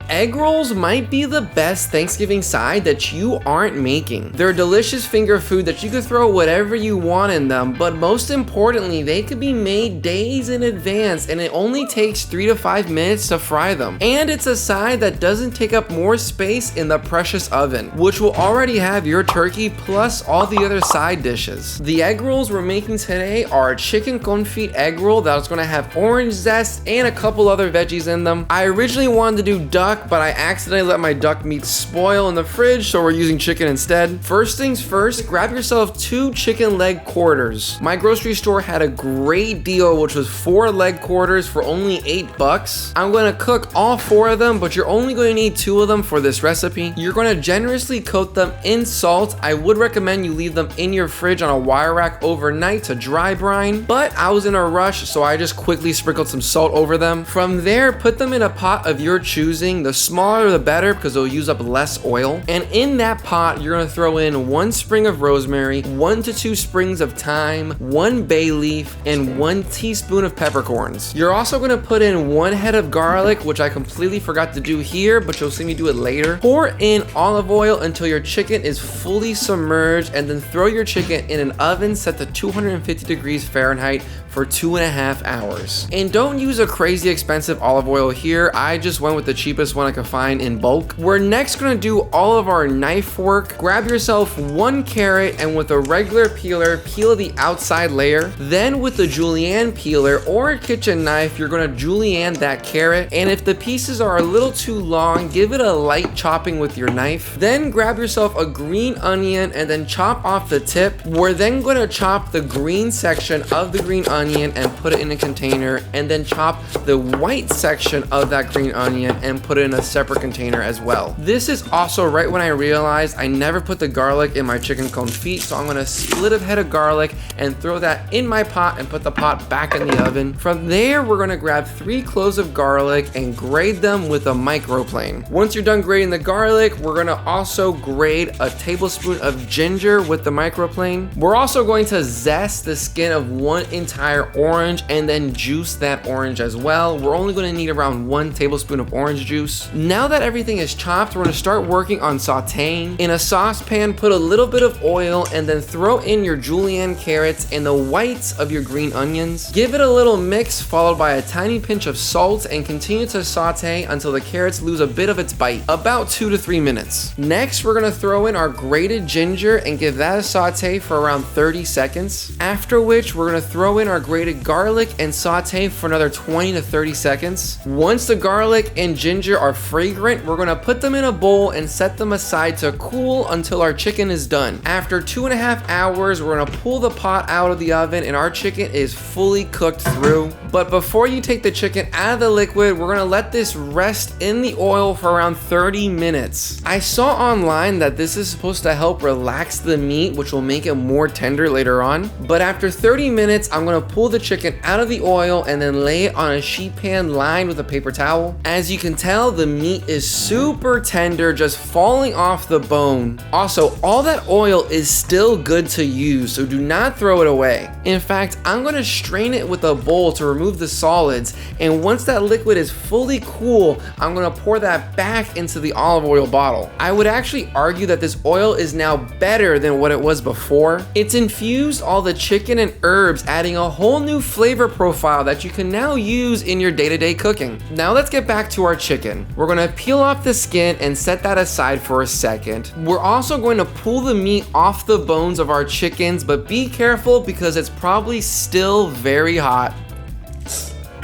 Egg rolls might be the best Thanksgiving side that you aren't making. They're a delicious finger food that you could throw whatever you want in them, but most importantly, they could be made days in advance and it only takes 3 to 5 minutes to fry them. And it's a side that doesn't take up more space in the precious oven, which will already have your turkey plus all the other side dishes. The egg rolls we're making today are a chicken confit egg roll that was gonna have orange zest and a couple other veggies in them. I originally wanted to do duck, but I accidentally let my duck meat spoil in the fridge, so we're using chicken instead. First things first, grab yourself 2 chicken leg quarters. My grocery store had a great deal, which was 4 leg quarters for only $8. I'm gonna cook all 4 of them, but you're only going to need 2 of them for this recipe. You're gonna generously coat them in salt. I would recommend you leave them in your fridge on a wire rack overnight to dry brine, but I was in a rush, so I just quickly sprinkled some salt over them. From there, put them in a pot of your choosing. The smaller the better because it'll use up less oil. And in that pot, you're gonna throw in 1 sprig of rosemary, 1 to 2 sprigs of thyme, 1 bay leaf, and 1 teaspoon of peppercorns. You're also gonna put in 1 head of garlic, which I completely forgot to do here, but you'll see me do it later. Pour in olive oil until your chicken is fully submerged, and then throw your chicken in an oven set to 250 degrees Fahrenheit for 2.5 hours. And don't use a crazy expensive olive oil here. I just went with the cheapest one I could find in bulk. We're next gonna do all of our knife work. Grab yourself 1 carrot and with a regular peeler, peel the outside layer. Then with the julienne peeler or a kitchen knife, you're gonna julienne that carrot. And if the pieces are a little too long, give it a light chopping with your knife. Then grab yourself a green onion and then chop off the tip. We're then gonna chop the green section of the green onion and put it in a container, and then chop the white section of that green onion and put it in a separate container as well. This is also right when I realized I never put the garlic in my chicken confit, so I'm gonna split a head of garlic and throw that in my pot and put the pot back in the oven. From there, we're gonna grab 3 cloves of garlic and grate them with a microplane. Once you're done grating the garlic, we're gonna also grate a tablespoon of ginger with the microplane. We're also going to zest the skin of 1 entire orange and then juice that orange as well. We're only going to need around 1 tablespoon of orange juice. Now that everything is chopped, we're going to start working on sauteing. In a saucepan, put a little bit of oil and then throw in your julienne carrots and the whites of your green onions. Give it a little mix followed by a tiny pinch of salt and continue to saute until the carrots lose a bit of its bite, about 2 to 3 minutes. Next, we're going to throw in our grated ginger and give that a saute for around 30 seconds. After which, we're going to throw in our grated garlic and saute for another 20 to 30 seconds. Once the garlic and ginger are fragrant, we're gonna put them in a bowl and set them aside to cool until our chicken is done. After 2.5 hours, we're gonna pull the pot out of the oven and our chicken is fully cooked through. But before you take the chicken out of the liquid, we're gonna let this rest in the oil for around 30 minutes. I saw online that this is supposed to help relax the meat, which will make it more tender later on. But after 30 minutes, I'm gonna pull the chicken out of the oil and then lay it on a sheet pan lined with a paper towel. As you can tell, the meat is super tender, just falling off the bone. Also, all that oil is still good to use, so do not throw it away. In fact, I'm gonna strain it with a bowl to remove the solids, and once that liquid is fully cool, I'm gonna pour that back into the olive oil bottle. I would actually argue that this oil is now better than what it was before. It's infused all the chicken and herbs, adding a whole new flavor profile that you can now use in your day-to-day cooking. Now let's get back to our chicken. We're gonna peel off the skin and set that aside for a second. We're also going to pull the meat off the bones of our chickens, but be careful because it's probably still very hot.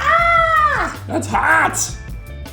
Ah! That's hot!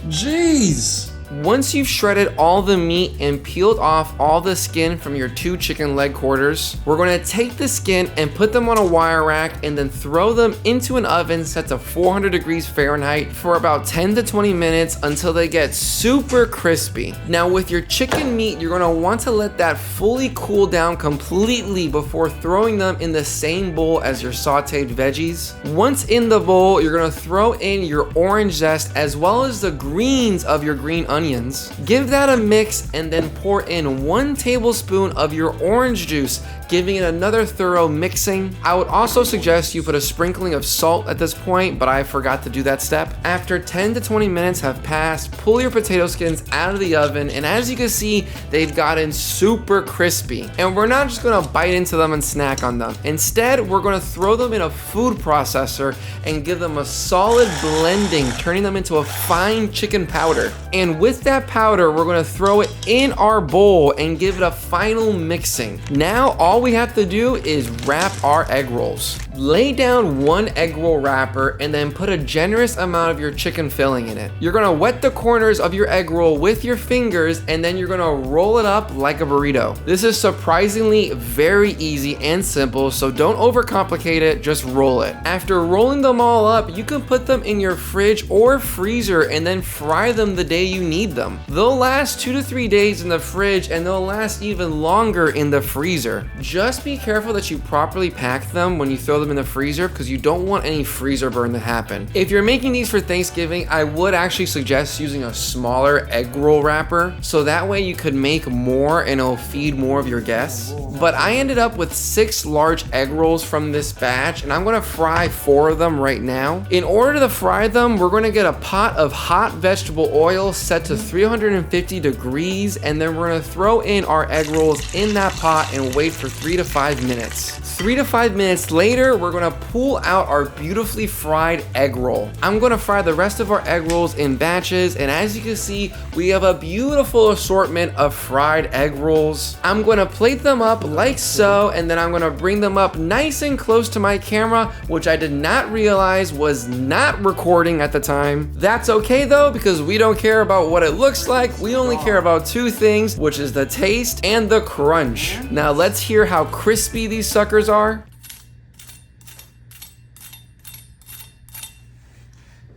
Jeez! Once you've shredded all the meat and peeled off all the skin from your 2 chicken leg quarters, we're going to take the skin and put them on a wire rack and then throw them into an oven set to 400 degrees Fahrenheit for about 10 to 20 minutes until they get super crispy. Now with your chicken meat, you're going to want to let that fully cool down completely before throwing them in the same bowl as your sauteed veggies. Once in the bowl, you're going to throw in your orange zest as well as the greens of your green onions onions. Give that a mix and then pour in 1 tablespoon of your orange juice, giving it another thorough mixing. I would also suggest you put a sprinkling of salt at this point, but I forgot to do that step. After 10 to 20 minutes have passed, pull your potato skins out of the oven, and as you can see, they've gotten super crispy. And we're not just gonna bite into them and snack on them. Instead, we're gonna throw them in a food processor and give them a solid blending, turning them into a fine chicken powder. And with that powder, we're gonna throw it in our bowl and give it a final mixing. Now, all we have to do is wrap our egg rolls. Lay down 1 egg roll wrapper and then put a generous amount of your chicken filling in it. You're gonna wet the corners of your egg roll with your fingers and then you're gonna roll it up like a burrito. This is surprisingly very easy and simple, so don't overcomplicate it, just roll it. After rolling them all up, you can put them in your fridge or freezer and then fry them the day you need them. They'll last 2 to 3 days in the fridge and they'll last even longer in the freezer. Just be careful that you properly pack them when you throw them in the freezer because you don't want any freezer burn to happen. If you're making these for Thanksgiving, I would actually suggest using a smaller egg roll wrapper so that way you could make more and it'll feed more of your guests. But I ended up with 6 large egg rolls from this batch and I'm gonna fry 4 of them right now. In order to fry them, we're gonna get a pot of hot vegetable oil set to 350 degrees and then we're gonna throw in our egg rolls in that pot and wait for 3 to 5 minutes. 3 to 5 minutes later, we're gonna pull out our beautifully fried egg roll. I'm gonna fry the rest of our egg rolls in batches, and as you can see, we have a beautiful assortment of fried egg rolls. I'm gonna plate them up like so, and then I'm gonna bring them up nice and close to my camera, which I did not realize was not recording at the time. That's okay though, because we don't care about what it looks like. We only care about 2 things, which is the taste and the crunch. Now let's hear how crispy these suckers are.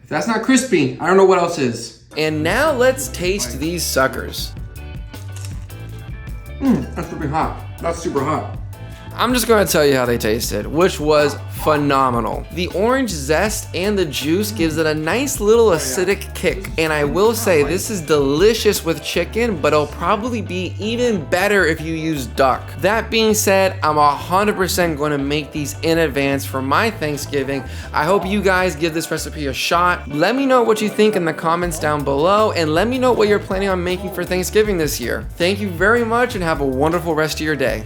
If that's not crispy, I don't know what else is. And now let's taste these suckers. That's super hot. That's super hot. I'm just gonna tell you how they tasted, which was phenomenal. The orange zest and the juice gives it a nice little acidic kick. And I will say this is delicious with chicken, but it'll probably be even better if you use duck. That being said, I'm 100% gonna make these in advance for my Thanksgiving. I hope you guys give this recipe a shot. Let me know what you think in the comments down below and let me know what you're planning on making for Thanksgiving this year. Thank you very much and have a wonderful rest of your day.